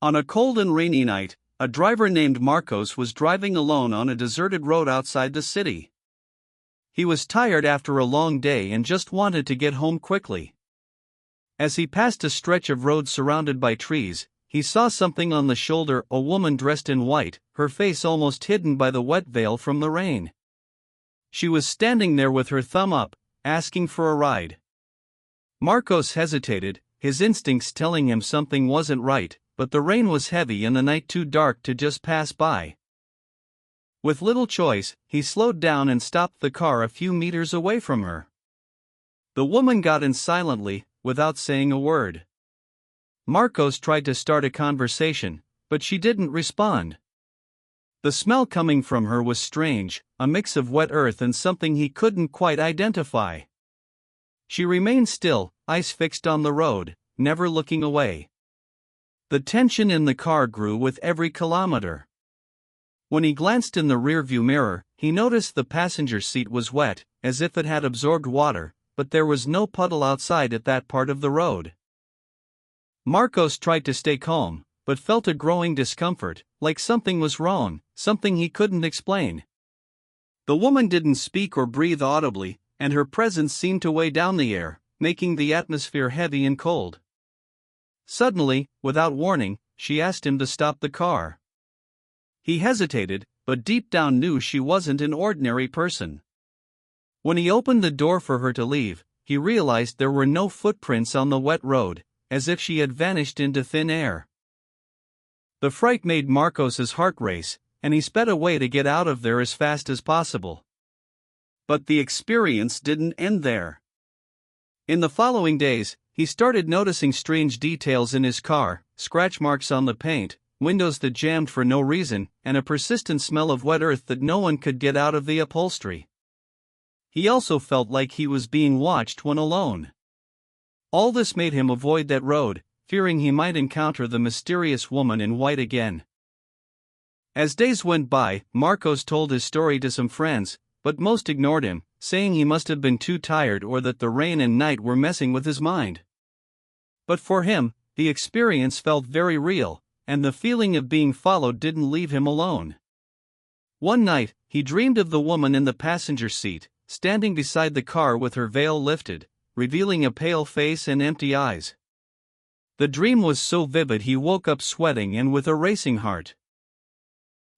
On a cold and rainy night, a driver named Marcos was driving alone on a deserted road outside the city. He was tired after a long day and just wanted to get home quickly. As he passed a stretch of road surrounded by trees, he saw something on the shoulder, a woman dressed in white, her face almost hidden by the wet veil from the rain. She was standing there with her thumb up, asking for a ride. Marcos hesitated, his instincts telling him something wasn't right, but the rain was heavy and the night too dark to just pass by. With little choice, he slowed down and stopped the car a few meters away from her. The woman got in silently, without saying a word. Marcos tried to start a conversation, but she didn't respond. The smell coming from her was strange, a mix of wet earth and something he couldn't quite identify. She remained still, eyes fixed on the road, never looking away. The tension in the car grew with every kilometer. When he glanced in the rearview mirror, he noticed the passenger seat was wet, as if it had absorbed water, but there was no puddle outside at that part of the road. Marcos tried to stay calm, but felt a growing discomfort, like something was wrong, something he couldn't explain. The woman didn't speak or breathe audibly, and her presence seemed to weigh down the air, making the atmosphere heavy and cold. Suddenly, without warning, she asked him to stop the car. He hesitated, but deep down knew she wasn't an ordinary person. When he opened the door for her to leave, he realized there were no footprints on the wet road, as if she had vanished into thin air. The fright made Marcos's heart race, and he sped away to get out of there as fast as possible. But the experience didn't end there. In the following days, he started noticing strange details in his car, scratch marks on the paint, windows that jammed for no reason, and a persistent smell of wet earth that no one could get out of the upholstery. He also felt like he was being watched when alone. All this made him avoid that road, fearing he might encounter the mysterious woman in white again. As days went by, Marcos told his story to some friends, but most ignored him, saying he must have been too tired or that the rain and night were messing with his mind. But for him, the experience felt very real, and the feeling of being followed didn't leave him alone. One night, he dreamed of the woman in the passenger seat, standing beside the car with her veil lifted, revealing a pale face and empty eyes. The dream was so vivid he woke up sweating and with a racing heart.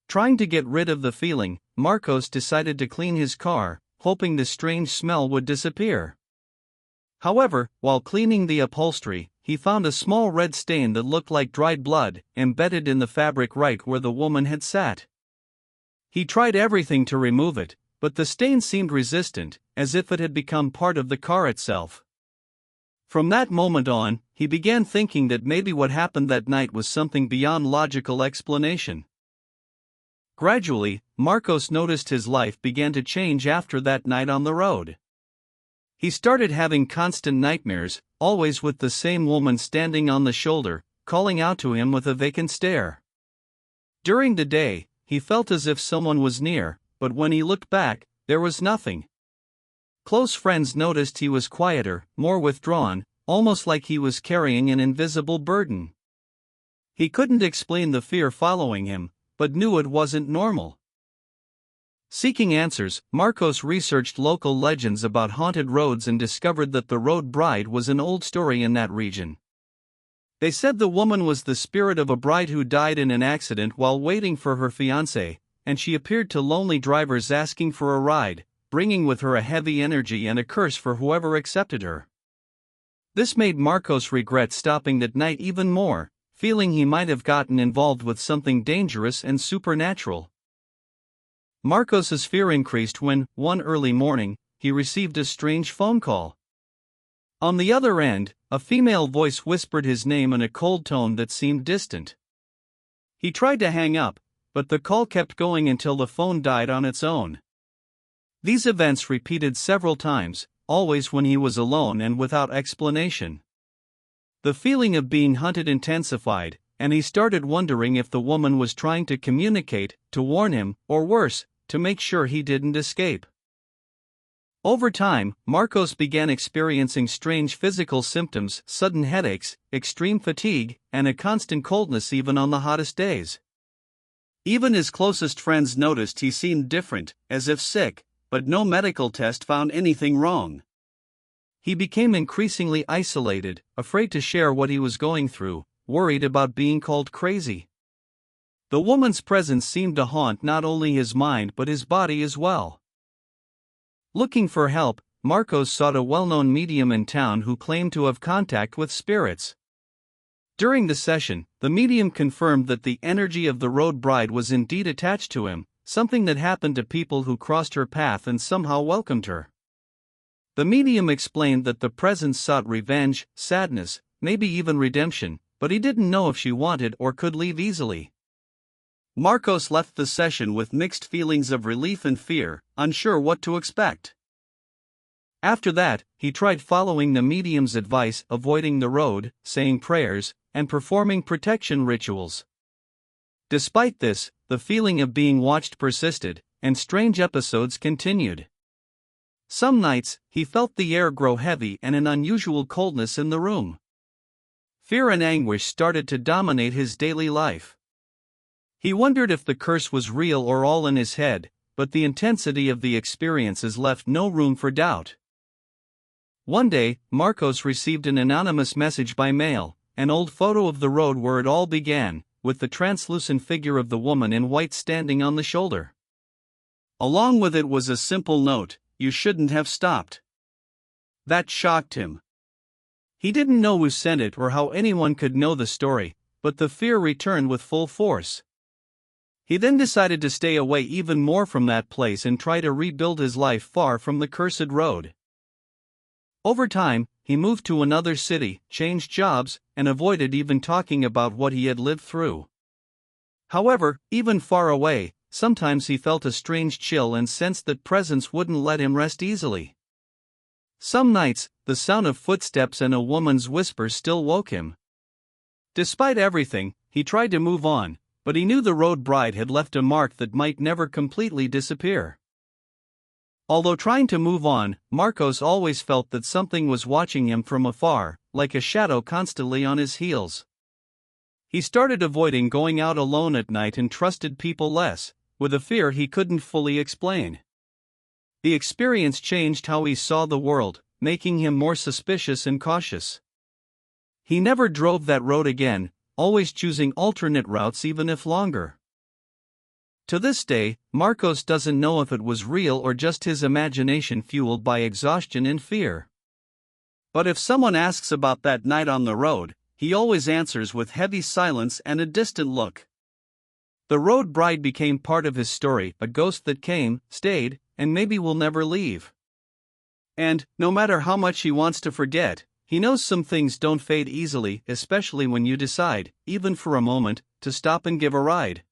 Trying to get rid of the feeling, Marcos decided to clean his car, hoping the strange smell would disappear. However, while cleaning the upholstery, he found a small red stain that looked like dried blood, embedded in the fabric right where the woman had sat. He tried everything to remove it, but the stain seemed resistant, as if it had become part of the car itself. From that moment on, he began thinking that maybe what happened that night was something beyond logical explanation. Gradually, Marcos noticed his life began to change after that night on the road. He started having constant nightmares, always with the same woman standing on the shoulder, calling out to him with a vacant stare. During the day, he felt as if someone was near, but when he looked back, there was nothing. Close friends noticed he was quieter, more withdrawn, almost like he was carrying an invisible burden. He couldn't explain the fear following him, but knew it wasn't normal. Seeking answers, Marcos researched local legends about haunted roads and discovered that the Road Bride was an old story in that region. They said the woman was the spirit of a bride who died in an accident while waiting for her fiancé, and she appeared to lonely drivers asking for a ride, bringing with her a heavy energy and a curse for whoever accepted her. This made Marcos regret stopping that night even more, feeling he might have gotten involved with something dangerous and supernatural. Marcos's fear increased when, one early morning, he received a strange phone call. On the other end, a female voice whispered his name in a cold tone that seemed distant. He tried to hang up, but the call kept going until the phone died on its own. These events repeated several times, always when he was alone and without explanation. The feeling of being hunted intensified, and he started wondering if the woman was trying to communicate, to warn him, or worse, to make sure he didn't escape. Over time, Marcos began experiencing strange physical symptoms, sudden headaches, extreme fatigue, and a constant coldness even on the hottest days. Even his closest friends noticed he seemed different, as if sick, but no medical test found anything wrong. He became increasingly isolated, afraid to share what he was going through, worried about being called crazy. The woman's presence seemed to haunt not only his mind but his body as well. Looking for help, Marcos sought a well-known medium in town who claimed to have contact with spirits. During the session, the medium confirmed that the energy of the road bride was indeed attached to him, something that happened to people who crossed her path and somehow welcomed her. The medium explained that the presence sought revenge, sadness, maybe even redemption, but he didn't know if she wanted or could leave easily. Marcos left the session with mixed feelings of relief and fear, unsure what to expect. After that, he tried following the medium's advice, avoiding the road, saying prayers, and performing protection rituals. Despite this, the feeling of being watched persisted, and strange episodes continued. Some nights, he felt the air grow heavy and an unusual coldness in the room. Fear and anguish started to dominate his daily life. He wondered if the curse was real or all in his head, but the intensity of the experiences left no room for doubt. One day, Marcos received an anonymous message by mail, an old photo of the road where it all began, with the translucent figure of the woman in white standing on the shoulder. Along with it was a simple note: "You shouldn't have stopped." That shocked him. He didn't know who sent it or how anyone could know the story, but the fear returned with full force. He then decided to stay away even more from that place and try to rebuild his life far from the cursed road. Over time, he moved to another city, changed jobs, and avoided even talking about what he had lived through. However, even far away, sometimes he felt a strange chill and sensed that presence wouldn't let him rest easily. Some nights, the sound of footsteps and a woman's whisper still woke him. Despite everything, he tried to move on, but he knew the road bride had left a mark that might never completely disappear. Although trying to move on, Marcos always felt that something was watching him from afar, like a shadow constantly on his heels. He started avoiding going out alone at night and trusted people less, with a fear he couldn't fully explain. The experience changed how he saw the world, making him more suspicious and cautious. He never drove that road again, always choosing alternate routes even if longer. To this day, Marcos doesn't know if it was real or just his imagination fueled by exhaustion and fear. But if someone asks about that night on the road, he always answers with heavy silence and a distant look. The road bride became part of his story, a ghost that came, stayed, and maybe will never leave. And, no matter how much he wants to forget, he knows some things don't fade easily, especially when you decide, even for a moment, to stop and give a ride.